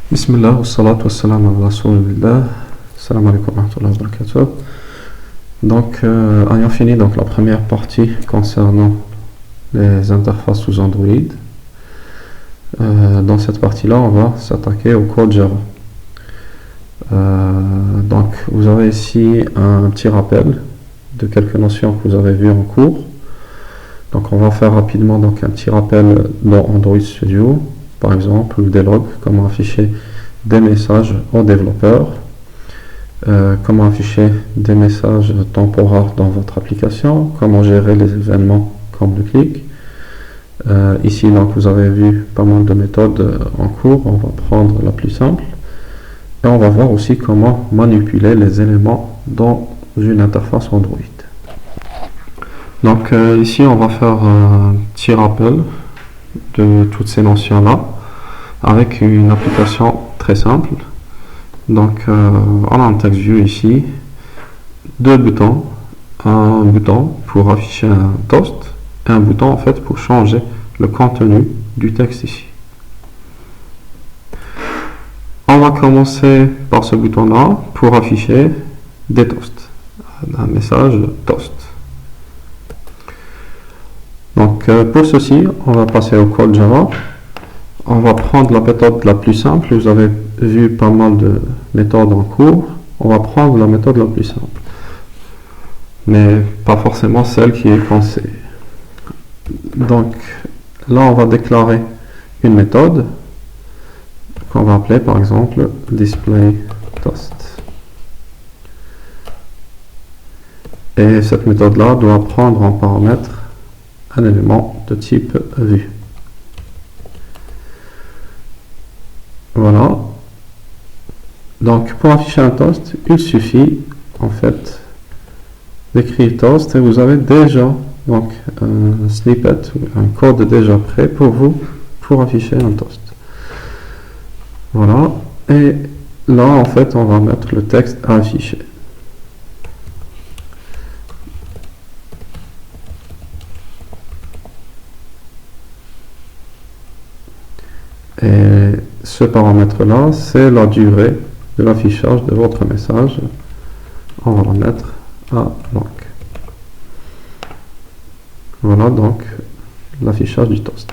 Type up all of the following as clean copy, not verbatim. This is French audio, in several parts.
Bismillah, wa salatu wa salam ala rasulillah. Salam alaikum wa rahmatullahi wa barakatuh. Donc, ayant fini donc, la première partie concernant les interfaces sous Android, dans cette partie-là, on va s'attaquer au code Java. Donc, vous avez ici un petit rappel de quelques notions que vous avez vues en cours. Donc, on va faire rapidement donc, un petit rappel dans Android Studio. Par exemple, des logs, comment afficher des messages aux développeurs, comment afficher des messages temporaires dans votre application, comment gérer les événements comme le clic. Ici, donc, vous avez vu pas mal de méthodes en cours. On va prendre la plus simple. Et on va voir aussi comment manipuler les éléments dans une interface Android. Donc, ici, on va faire un petit rappel de toutes ces notions-là avec une application très simple. Donc, on a un text view ici, deux boutons, un bouton pour afficher un toast et un bouton en fait pour changer le contenu du texte ici. On va commencer par ce bouton-là pour afficher des toasts, un message toast. Donc, pour ceci, on va passer au code Java. On va prendre la méthode la plus simple. Vous avez vu pas mal de méthodes en cours. On va prendre la méthode la plus simple, mais pas forcément celle qui est conseillée. Donc, là, on va déclarer une méthode qu'on va appeler par exemple displayToast. Et cette méthode-là doit prendre en paramètre un élément de type vue. Voilà. Donc, pour afficher un toast, il suffit en fait d'écrire toast et vous avez déjà donc un snippet, un code déjà prêt pour vous pour afficher un toast. Voilà. Et là, en fait, on va mettre le texte à afficher. Et ce paramètre-là, c'est la durée de l'affichage de votre message. On va la mettre à long. Voilà donc l'affichage du toast.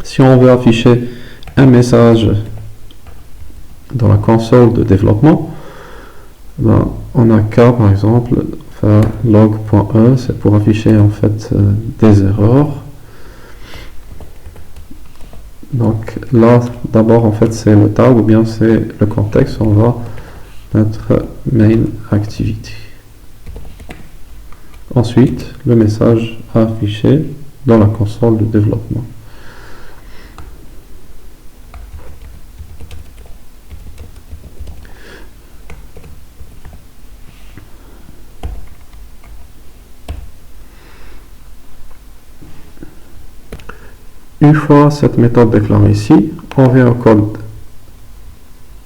Si on veut afficher un message dans la console de développement, ben, on a qu'à par exemple faire log.e, c'est pour afficher en fait des erreurs. Donc là, d'abord en fait c'est le tag ou bien c'est le contexte, on va mettre main activity. Ensuite, le message à afficher dans la console de développement. Une fois cette méthode déclarée ici, on vient au code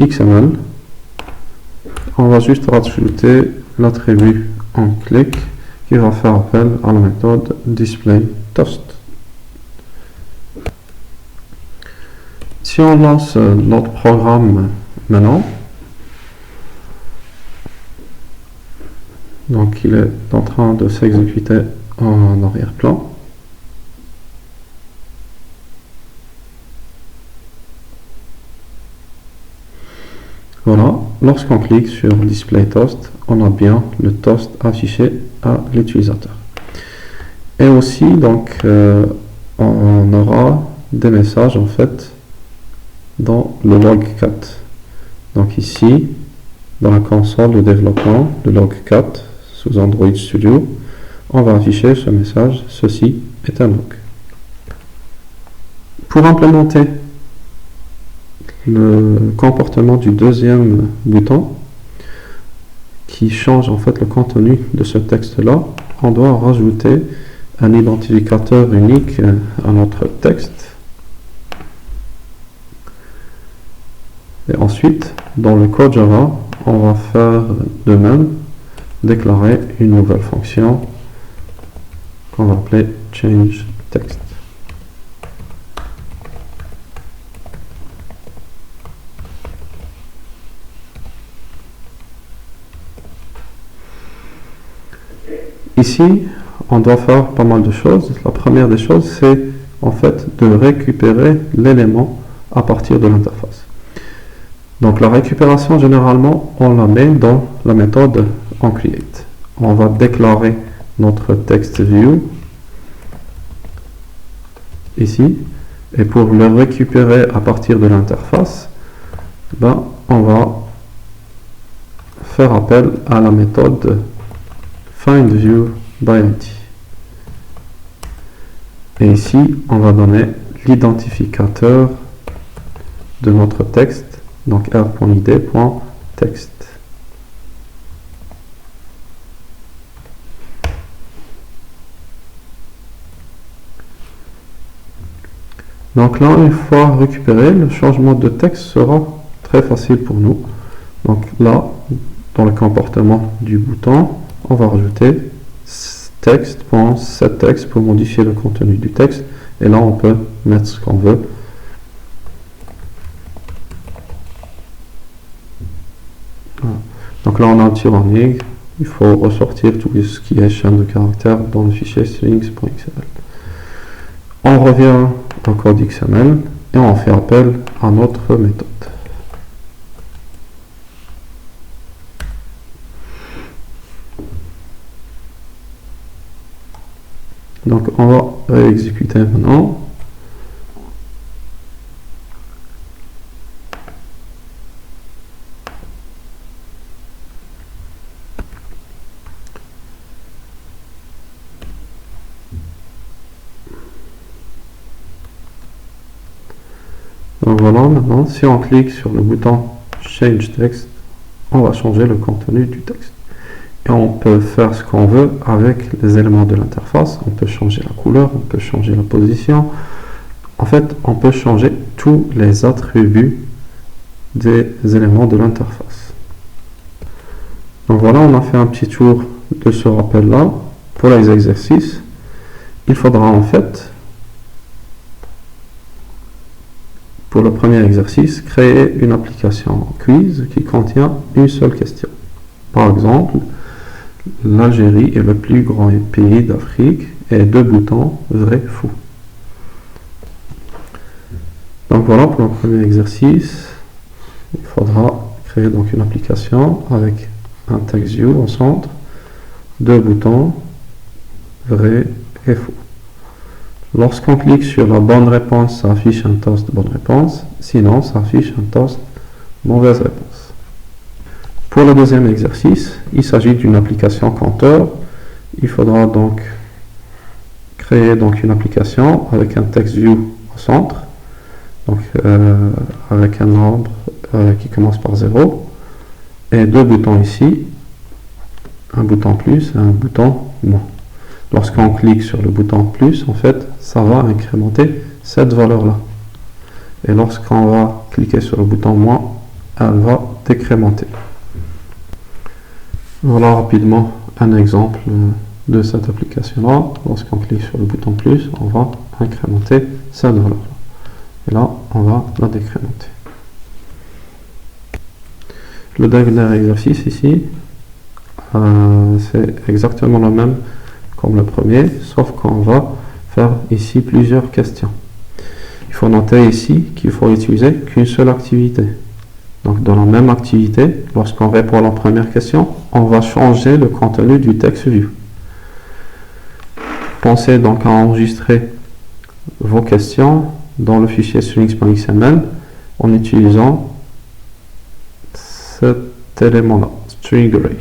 XML. On va juste rajouter l'attribut onClick qui va faire appel à la méthode displayToast. Si on lance notre programme maintenant, donc il est en train de s'exécuter en arrière-plan. Voilà, lorsqu'on clique sur displayToast, on a bien le toast affiché à l'utilisateur. Et aussi, donc, on aura des messages en fait dans le log4. Donc ici, dans la console de développement, le log4 sous Android Studio, on va afficher ce message, ceci est un log. Pour implémenter le comportement du deuxième bouton qui change en fait le contenu de ce texte là, on doit rajouter un identificateur unique à notre texte. Et ensuite, dans le code Java, on va faire de même, déclarer une nouvelle fonction qu'on va appeler changeText. ici, on doit faire pas mal de choses. La première des choses, c'est en fait de récupérer l'élément à partir de l'interface. Donc la récupération, généralement, on la met dans la méthode onCreate. On va déclarer notre text view ici, et pour le récupérer à partir de l'interface, on va faire appel à la méthode findViewById. Et ici, on va donner l'identificateur de notre texte, donc r.id.text. Donc là, une fois récupéré, le changement de texte sera très facile pour nous. Donc là, dans le comportement du bouton, on va rajouter text.setText pour modifier le contenu du texte. Et là, on peut mettre ce qu'on veut. Voilà. Donc là, on a un petit warning. Il faut ressortir tout ce qui est chaîne de caractères dans le fichier strings.xml. On revient au code XML et on fait appel à notre méthode. Donc on va réexécuter maintenant. Donc voilà, maintenant si on clique sur le bouton Change Text, on va changer le contenu du texte. Et on peut faire ce qu'on veut avec les éléments de l'interface. On peut changer la couleur, on peut changer la position. En fait, on peut changer tous les attributs des éléments de l'interface. Donc voilà, on a fait un petit tour de ce rappel-là. Pour les exercices, il faudra en fait, pour le premier exercice, créer une application quiz qui contient une seule question. Par exemple, l'Algérie est le plus grand pays d'Afrique et deux boutons vrai, faux. Donc voilà pour le premier exercice. Il faudra créer donc une application avec un text view au centre, deux boutons vrai et faux. Lorsqu'on clique sur la bonne réponse, ça affiche un toast bonne réponse, sinon ça affiche un toast mauvaise réponse. Pour le deuxième exercice, il s'agit d'une application compteur. Il faudra donc créer donc une application avec un text view au centre, donc avec un nombre qui commence par 0, et deux boutons ici, un bouton plus et un bouton moins. Lorsqu'on clique sur le bouton plus, en fait, ça va incrémenter cette valeur-là. Et lorsqu'on va cliquer sur le bouton moins, elle va décrémenter. Voilà rapidement un exemple de cette application-là. Lorsqu'on clique sur le bouton plus, on va incrémenter cette valeur-là. Et là, on va la décrémenter. Le dernier exercice ici, c'est exactement le même comme le premier, sauf qu'on va faire ici plusieurs questions. Il faut noter ici qu'il faut utiliser qu'une seule activité. Donc dans la même activité, lorsqu'on répond à la première question, on va changer le contenu du text view. Pensez donc à enregistrer vos questions dans le fichier strings.xml en utilisant cet élément-là, stringArray.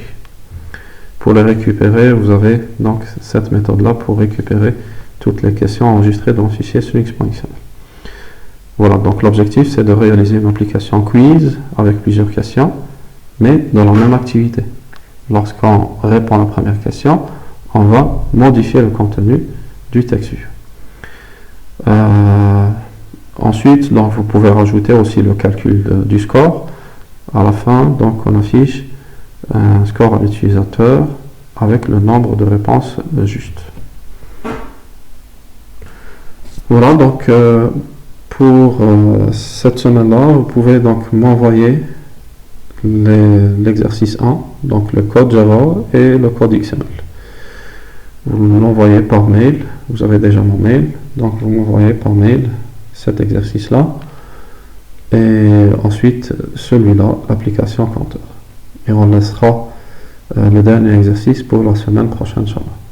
Pour les récupérer, vous avez donc cette méthode-là pour récupérer toutes les questions enregistrées dans le fichier strings.xml. Voilà, donc l'objectif c'est de réaliser une application quiz avec plusieurs questions, mais dans la même activité. Lorsqu'on répond à la première question, on va modifier le contenu du text view. Ensuite, donc, vous pouvez rajouter aussi le calcul du score. À la fin, donc, on affiche un score à l'utilisateur avec le nombre de réponses justes. Voilà, donc pour cette semaine-là, vous pouvez donc m'envoyer l'exercice 1, donc le code Java et le code XML. vous l'envoyez par mail. Vous avez déjà mon mail, donc vous m'envoyez par mail cet exercice-là. Et ensuite, celui-là, l'application compteur. Et on laissera le dernier exercice pour la semaine prochaine, Inch'Allah.